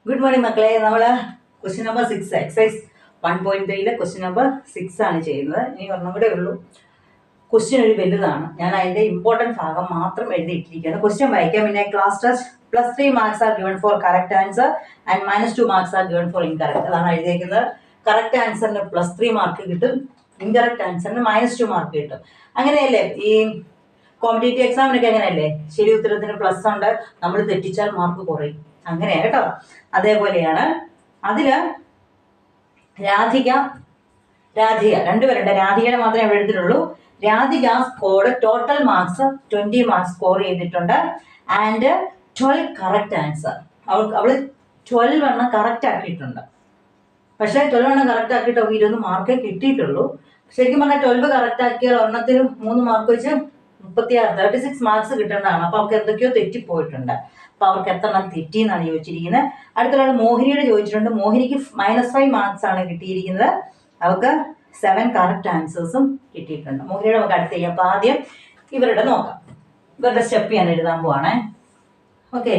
Good morning മക്കളെ. നമ്മൾ question number 6 exercise 1.3 question number 6 ആണ് ചെയ്യുന്നത്. ഇനി ഒരെണ്ണം കൂടെ ഉള്ളൂ. ക്വസ്റ്റ്യൻ ഒരു വലുതാണ്. ഞാൻ അതിന്റെ ഇമ്പോർട്ടൻറ്റ് ഭാഗം മാത്രം എഴുതിയിട്ടിരിക്കുകയാണ്. ക്വസ്റ്റ്യൻ വായിക്കാം. പിന്നെ class test +3 marks are given for correct answer and -2 marks are given for incorrect. അതാണ് എഴുതിയിരിക്കുന്നത്. കറക്റ്റ് ആൻസറിന് +3 മാർക്ക് കിട്ടും, ഇൻകറക്റ്റ് ആൻസറിന് -2 മാർക്ക് കിട്ടും. അങ്ങനെയല്ലേ ഈ കോമ്പറ്റേറ്റീവ് എക്സാമിനൊക്കെ അങ്ങനെയല്ലേ? ശരി ഉത്തരത്തിന് പ്ലസ് ഉണ്ട്, നമ്മൾ തെറ്റിച്ചാൽ മാർക്ക് കുറയും. അങ്ങനെയാ കേട്ടോ. അതേപോലെയാണ് അതില് രാധിക രണ്ടുപേരുണ്ട്. രാധികയുടെ മാത്രമേ അവിടെ എടുത്തിട്ടുള്ളൂ. Radhika scored total marks 20 marks score ചെയ്തിട്ടുണ്ട് ആൻഡ് 12 കറക്റ്റ് ആൻസർ. അവള് 12 എണ്ണം കറക്റ്റ് ആക്കിയിട്ടുണ്ട്. പക്ഷെ 12 എണ്ണം കറക്റ്റ് ആക്കിയിട്ട് 20 മാർക്കേ കിട്ടിയിട്ടുള്ളൂ. ശരിക്കും പറഞ്ഞാൽ 12 കറക്റ്റ് ആക്കിയാൽ ഒരെണ്ണത്തിന് 3 മാർക്ക് വെച്ച് 36 മാർക്സ് കിട്ടേണ്ടതാണ്. അപ്പൊ അവർക്ക് എന്തൊക്കെയോ തെറ്റിപ്പോയിട്ടുണ്ട്. അപ്പൊ അവർക്ക് എത്ര എണ്ണം തെറ്റി എന്നാണ് ചോദിച്ചിരിക്കുന്നത്. അടുത്തൊരാൾ മോഹിനിയുടെ ചോദിച്ചിട്ടുണ്ട്. മോഹിനിക്ക് -5 മാർക്സ് ആണ് കിട്ടിയിരിക്കുന്നത്. അവർക്ക് 7 കറക്റ്റ് ആൻസേഴ്സും കിട്ടിയിട്ടുണ്ട്. മോഹിനിയുടെ നമുക്ക് അടുത്ത് ചെയ്യാം. അപ്പൊ ആദ്യം ഇവരുടെ നോക്കാം. ഇവരുടെ സ്റ്റെപ്പ് ഞാൻ എഴുതാൻ പോവാണേ. ഓക്കെ,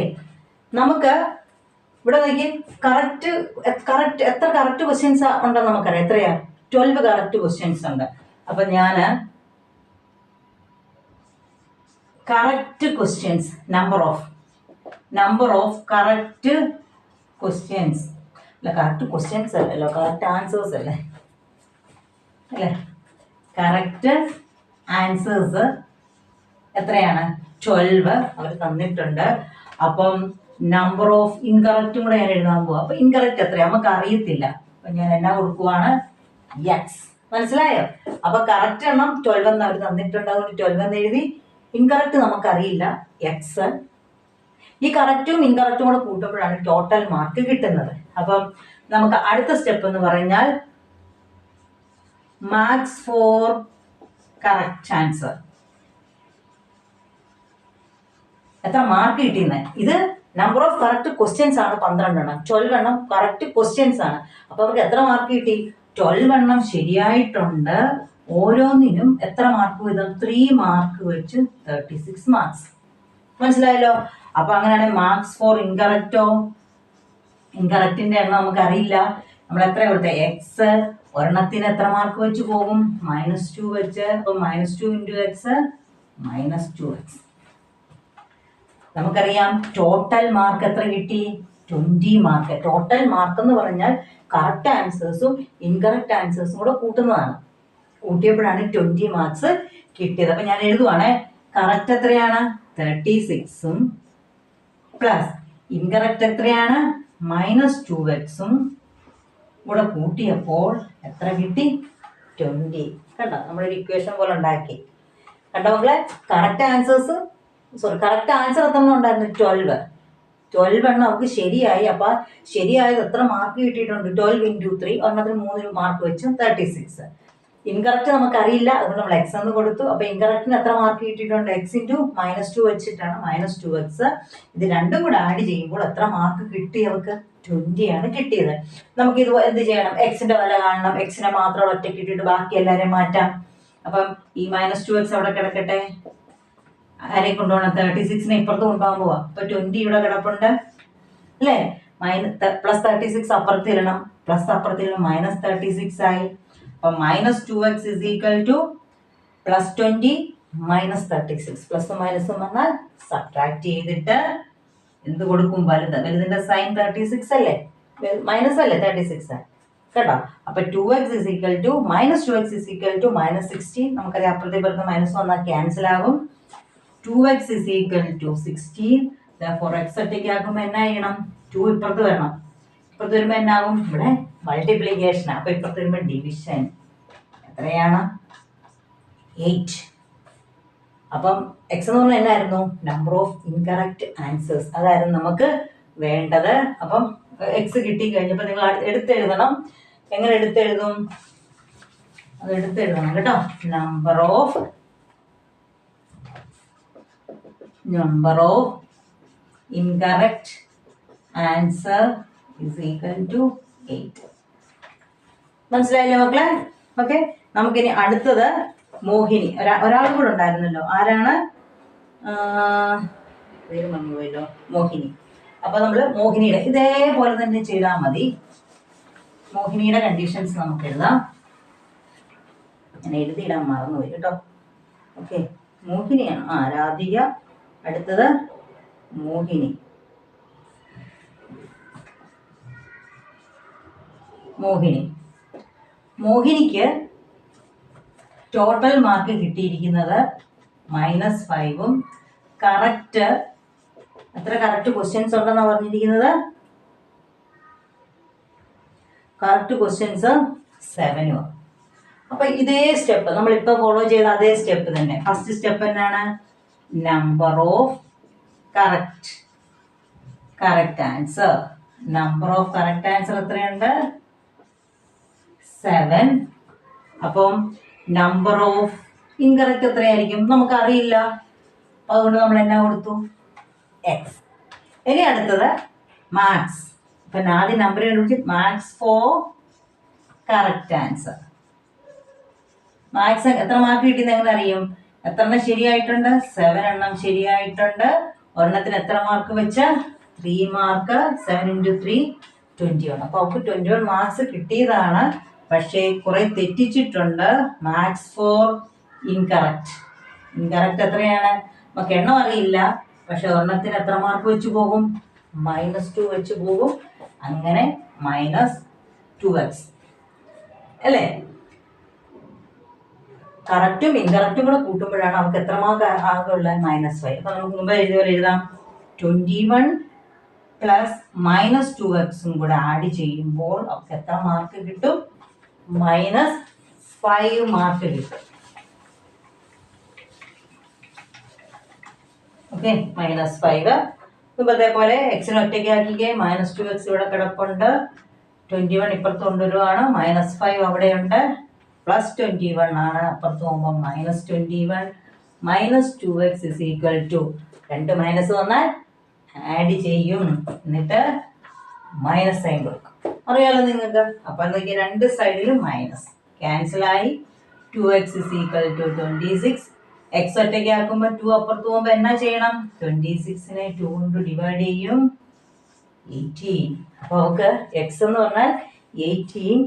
നമുക്ക് ഇവിടെ നോക്കി എത്ര കറക്റ്റ് ക്വസ്റ്റ്യൻസ് ഉണ്ടെന്ന് നമുക്കറിയാം. എത്രയാ? 12 കറക്റ്റ് ക്വസ്റ്റ്യൻസ് ഉണ്ട്. അപ്പൊ ഞാന് correct questions number of correct questions അല്ല, കറക്റ്റ് ക്വസ്റ്റ്യൻസ് അല്ലല്ലോ, കറക്റ്റ് ആൻസേഴ്സ് അല്ലേ? കറക്റ്റ് ആൻസേഴ്സ് എത്രയാണ്? 12 അവർ തന്നിട്ടുണ്ട്. അപ്പം നമ്പർ ഓഫ് ഇൻകറക്റ്റും കൂടെ ഞാൻ എഴുതാൻ പോവാം. അപ്പൊ ഇൻകറക്റ്റ് എത്രയാ നമുക്ക് അറിയത്തില്ല. അപ്പൊ ഞാൻ എന്നാ കൊടുക്കുവാണ്? എക്സ്. മനസ്സിലായോ? അപ്പൊ കറക്റ്റ് എണ്ണം 12 എന്ന് അവർ തന്നിട്ടുണ്ട്, അതുകൊണ്ട് 12 എന്ന് എഴുതി. ഇൻകറക്റ്റ് നമുക്കറിയില്ല, എക്സ്. ഈ കറക്റ്റും ഇൻകറക്റ്റും കൂടെ കൂട്ടുമ്പോഴാണ് ടോട്ടൽ മാർക്ക് കിട്ടുന്നത്. അപ്പം നമുക്ക് അടുത്ത സ്റ്റെപ്പ് എന്ന് പറഞ്ഞാൽ മാർക്സ് ഫോർ കറക്റ്റ് ആൻസർ. എത്ര മാർക്ക് കിട്ടിയെന്ന്? ഇത് നമ്പർ ഓഫ് കറക്റ്റ് ക്വസ്റ്റ്യൻസ് ആണ് 12 എണ്ണം. 12 എണ്ണം കറക്റ്റ് ക്വസ്റ്റ്യൻസ് ആണ്. അപ്പൊ അവർക്ക് എത്ര മാർക്ക് കിട്ടി? 12 എണ്ണം ശരിയായിട്ടുണ്ട്. ഓരോന്നിനും എത്ര മാർക്ക് വീതം? 3 മാർക്ക് വെച്ച് 36 മാർക്സ്. മനസ്സിലായല്ലോ? അപ്പൊ അങ്ങനെയാണെങ്കിൽ മാർക്സ് ഫോർ ഇൻകറക്റ്റോ? ഇൻകറക്റ്റിന്റെ എണ്ണം നമുക്ക് അറിയില്ല. നമ്മൾ എത്ര കൊടുത്ത? എക്സ്. ഒരെണ്ണത്തിന് എത്ര മാർക്ക് വെച്ച് പോകും? -2 വെച്ച്. അപ്പൊ -2 × x -2x. നമുക്കറിയാം ടോട്ടൽ മാർക്ക് എത്ര കിട്ടി? 20 മാർക്ക്. ടോട്ടൽ മാർക്ക് എന്ന് പറഞ്ഞാൽ കറക്റ്റ് ആൻസേഴ്സും ഇൻകറക്റ്റ് ആൻസേഴ്സും കൂടെ കൂട്ടുന്നതാണ്. കൂട്ടിയപ്പോഴാണ് 20 മാർക്സ് കിട്ടിയത്. അപ്പൊ ഞാൻ എഴുതുവാണേ. കറക്റ്റ് എത്രയാണ്? 36ഉം പ്ലസ് ഇൻകറക്റ്റ് എത്രയാണ്? -2x കൂടെ കൂട്ടിയപ്പോൾ എത്ര കിട്ടി? 20. കണ്ടോ? നമ്മളൊരു ഇക്വേഷൻ പോലെ ഉണ്ടാക്കി. കണ്ടോ മക്കളെ? കറക്റ്റ് ആൻസർ എത്ര ഉണ്ടായിരുന്നു? 12 എണ്ണം അവർക്ക് ശരിയായി. അപ്പൊ ശരിയായത് എത്ര മാർക്ക് കിട്ടിയിട്ടുണ്ട്? 12 × 3. ഒരെണ്ണത്തിന് 3 മാർക്ക് വെച്ചും 36. ഇൻകറക്റ്റ് നമുക്കറിയില്ല, അതുകൊണ്ട് നമ്മൾ എക്സ് എന്ന് കൊടുത്തു. അപ്പൊ ഇൻകറക്റ്റിന് എത്ര മാർക്ക് കിട്ടിയിട്ടുണ്ട്? എക്സ് × -2 വെച്ചിട്ടാണ് -2x. ഇത് രണ്ടും കൂടെ ആഡ് ചെയ്യുമ്പോൾ എത്ര മാർക്ക് കിട്ടി? അവർക്ക് 20 ആണ് കിട്ടിയത്. നമുക്ക് ഇത് എന്ത് ചെയ്യണം? എക്സിന്റെ വില കാണണം. എക്സിനെ മാത്രം ഒറ്റയ്ക്ക് ഇട്ടിട്ട് ബാക്കി എല്ലാവരെയും മാറ്റാം. അപ്പം ഈ -2x അവിടെ കിടക്കട്ടെ. ആരെ കൊണ്ടുപോകണം? 36നെ ഇപ്പുറത്ത് കൊണ്ടുപോകാൻ പോവാ. അപ്പൊ 20 ഇവിടെ കിടപ്പുണ്ട് അല്ലേ? +36 അപ്പുറത്ത് ഇടണം. പ്ലസ് അപ്പുറത്ത് ഇടണം. -36 ആയി. അപ്പൊ -2x = +20 -36. പ്ലസും മൈനസും വന്നാൽ സബ്ട്രാക്ട് ചെയ്തിട്ട് എന്ത് കൊടുക്കും? വലുതിന്റെ സൈൻ 36 അല്ലേ? മൈനസ് അല്ലേ 36? കേട്ടോ? അപ്പൊ 2x = -2x = -16. നമുക്കറിയാം അപ്പുറത്തെ ഇപ്പുറത്ത് മൈനസ് വന്നാൽ ക്യാൻസൽ ആകും. 2x = 16. therefore x ഒറ്റയ്ക്ക് ആക്കുമ്പോൾ എന്നാ ചെയ്യണം? 2 ഇപ്പുറത്ത് വരണം. ഇപ്പുറത്ത് വരുമ്പോൾ എന്നാകും? ഇവിടെ മൾട്ടിപ്ലിക്കേഷൻ. അപ്പൊ ഇപ്പുറത്ത് വരുമ്പോൾ ഡിവിഷൻ. എത്രയാണ്? 8. അപ്പം എക്സ് എന്ന് പറഞ്ഞാൽ എന്നായിരുന്നു? Number of incorrect answers. അതായിരുന്നു നമുക്ക് വേണ്ടത്. അപ്പം എക്സ് കിട്ടി കഴിഞ്ഞപ്പോൾ നിങ്ങൾ എടുത്തെഴുതണം. എങ്ങനെ എടുത്തെഴുതും? അത് എടുത്തെഴുതണം കേട്ടോ. Number of incorrect answer = 8. മനസ്സിലായില്ലേ മക്കളെ? ഓക്കെ, നമുക്കിനി അടുത്തത് മോഹിനി. ഒരാൾ കൂടെ ഉണ്ടായിരുന്നല്ലോ. ആരാണ്? പേര് മറന്നുപോയല്ലോ. മോഹിനി. അപ്പൊ നമ്മൾ മോഹിനിയുടെ ഇതേപോലെ തന്നെ ചെയ്താൽ മതി. മോഹിനിയുടെ കണ്ടീഷൻസ് നമുക്ക് എഴുതാം. ഞാൻ എഴുതിയിടാൻ മറന്നുപോയി കേട്ടോ. ഓക്കെ, മോഹിനിയാണ്. രാധിക, അടുത്തത് മോഹിനി. മോഹിനിക്ക് ടോട്ടൽ മാർക്ക് കിട്ടിയിരിക്കുന്നത് -5ഉം കറക്റ്റ് എത്ര കറക്റ്റ് ക്വസ്റ്റ്യൻസ് ഉണ്ടെന്നാണ് പറഞ്ഞിരിക്കുന്നത്? കറക്റ്റ് ക്വസ്റ്റ്യൻസ് 7ഉം. അപ്പൊ ഇതേ സ്റ്റെപ്പ് നമ്മളിപ്പോ ഫോളോ ചെയ്ത അതേ സ്റ്റെപ്പ് തന്നെ. ഫസ്റ്റ് സ്റ്റെപ്പ് എന്നാണ്? Number of correct answer. Number of correct answer എത്രയുണ്ട്? 7. അപ്പം നമ്പർ ഓഫ് ഇൻകറക്റ്റ് എത്രയായിരിക്കും? നമുക്കറിയില്ല. അതുകൊണ്ട് നമ്മൾ എന്നാ കൊടുത്തു? X. ഇനി അടുത്തത് മാർക്സ്. അപ്പൊ ആദ്യം നമ്പർ കണ്ടുപിടിച്ച് marks four correct answer. Marks എത്ര മാർക്ക് കിട്ടിയെന്ന് എങ്ങനെ അറിയും? എത്ര എണ്ണം ശരിയായിട്ടുണ്ട്? 7 എണ്ണം ശരിയായിട്ടുണ്ട്. ഒരെണ്ണത്തിന് എത്ര മാർക്ക് വെച്ച? 3 മാർക്ക്. 7 × 3 21. അപ്പൊ അവർക്ക് 21 മാർക്സ് കിട്ടിയതാണ്. പക്ഷേ കുറെ തെറ്റിച്ചിട്ടുണ്ട്. മാർക്സ് ഫോർ ഇൻകറക്റ്റ് എത്രയാണ്? നമുക്ക് എണ്ണം അറിയില്ല. പക്ഷെ ഒരെണ്ണത്തിന് എത്ര മാർക്ക് വെച്ച് പോകും? -2 വെച്ച് പോകും. അങ്ങനെ -2x അല്ലേ? കറക്റ്റും ഇൻകറക്റ്റും കൂടെ കൂട്ടുമ്പോഴാണ് നമുക്ക് എത്ര മാർക്ക് ആകുള്ള? -5. അപ്പൊ നമുക്ക് മുമ്പ് എഴുതിയപോലെ എഴുതാം. 21 + -2x കൂടെ ആഡ് ചെയ്യുമ്പോൾ അവർക്ക് എത്ര മാർക്ക് കിട്ടും? -5 മാർക്ക് കിട്ടും. ഓക്കെ, -5. മുമ്പത്തെ പോലെ എക്സിന് ഒറ്റയ്ക്ക് ആക്കിക്കേ. -2x ഇവിടെ കിടപ്പുണ്ട്. 21 ഇപ്പുറത്ത് കൊണ്ടുവരുവാണ്. -5 അവിടെയുണ്ട്. +21 ആണ്. അപ്പുറത്ത് പോകുമ്പോൾ -21. -2x = 2 മൈനസ് വന്നാൽ ആഡ് ചെയ്യും. എന്നിട്ട് മൈനസ് സൈൻ കൊടുക്കും. അറിയാലോ നിങ്ങൾക്ക്. അപ്പൊ എന്തൊക്കെ? രണ്ട് സൈഡിലും മൈനസ് ക്യാൻസലായി. 2x = 26. x ഒറ്റയ്ക്ക് ആക്കുമ്പോൾ 2 അപ്പുറത്ത് പോകുമ്പോൾ എന്നാ ചെയ്യണം? 26നെ 2 കൊണ്ട് ഡിവൈഡ് ചെയ്യും. 18. അപ്പൊ നമുക്ക് x എന്ന് പറഞ്ഞാൽ 18.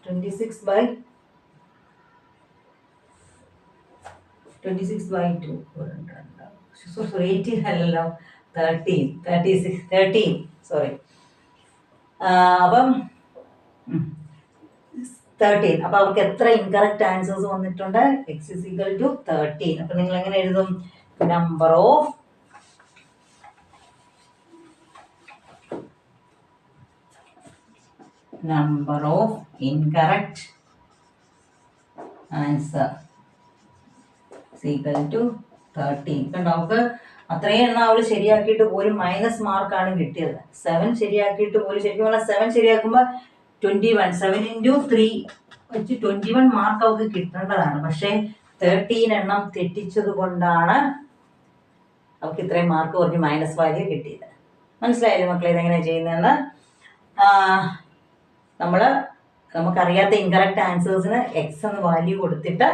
26/2. സോറി 18 അല്ലല്ലോ, 13. സോറി. അപ്പം 13. അപ്പൊ അവർക്ക് എത്ര ഇൻകറക്റ്റ് ആൻസേഴ്സ് വന്നിട്ടുണ്ട്? x = 13. അപ്പൊ നിങ്ങൾ എങ്ങനെ എഴുതും? Number of incorrect answer = 13. കണ്ടോ? നമുക്ക് അത്രയും എണ്ണം അവള് ശരിയാക്കിയിട്ട് പോലും മൈനസ് മാർക്കാണ് കിട്ടിയത്. 7 ശരിയാക്കിയിട്ട് പോലും, ശരിക്കും പറഞ്ഞാൽ 7 ശരിയാക്കുമ്പോൾ 21. 7 × 3 വെച്ച് 21 മാർക്ക് അവർക്ക് കിട്ടേണ്ടതാണ്. പക്ഷേ 13 എണ്ണം തെറ്റിച്ചത് കൊണ്ടാണ് അവർക്ക് ഇത്രയും മാർക്ക് കുറഞ്ഞ് -5 കിട്ടിയത്. മനസ്സിലായില്ലേ മക്കളെ ഇതെങ്ങനെയാണ് ചെയ്യുന്നതെന്ന്? നമുക്കറിയാത്ത ഇൻകറക്റ്റ് ആൻസേഴ്സിന് x എന്ന് വാല്യൂ കൊടുത്തിട്ട്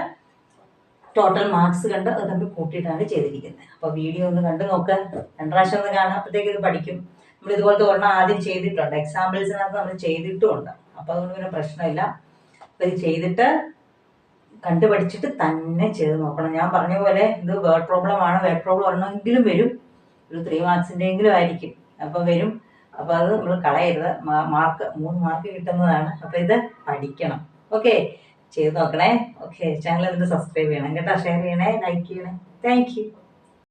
ടോട്ടൽ മാർക്സ് കണ്ട് അത് തമ്മിൽ കൂട്ടിയിട്ടാണ് ചെയ്തിരിക്കുന്നത്. അപ്പോൾ വീഡിയോ ഒന്ന് കണ്ടു നോക്ക്. 2 പ്രാവശ്യം ഒന്ന് കാണാം. അപ്പോഴത്തേക്ക് ഇത് പഠിക്കും. നമ്മൾ ഇതുപോലത്തെ ഒരെണ്ണം ആദ്യം ചെയ്തിട്ടുണ്ട്. എക്സാമ്പിൾസിനകത്ത് നമ്മൾ ചെയ്തിട്ടുമുണ്ട്. അപ്പോൾ അതുകൊണ്ട് പിന്നെ പ്രശ്നമില്ല. അപ്പോൾ ഇത് ചെയ്തിട്ട് കണ്ടുപഠിച്ചിട്ട് തന്നെ ചെയ്ത് നോക്കണം. ഞാൻ പറഞ്ഞ പോലെ ഇത് വേർഡ് പ്രോബ്ലം ആണ്. വേർഡ് പ്രോബ്ലം ഒരെണ്ണമെങ്കിലും വരും. ഒരു 3 മാർക്സിൻ്റെയെങ്കിലും ആയിരിക്കും. അപ്പോൾ വരും. അപ്പോൾ അത് നമ്മൾ കളയരുത്. 3 മാർക്ക് കിട്ടുന്നതാണ്. അപ്പോൾ ഇത് പഠിക്കണം. ഓക്കെ, ചെയ്ത് നോക്കണേ. ഓക്കെ, ചാനൽ എന്നിട്ട് സബ്സ്ക്രൈബ് ചെയ്യണം കേട്ടോ. ഷെയർ ചെയ്യണേ, ലൈക്ക് ചെയ്യണേ. Thank you.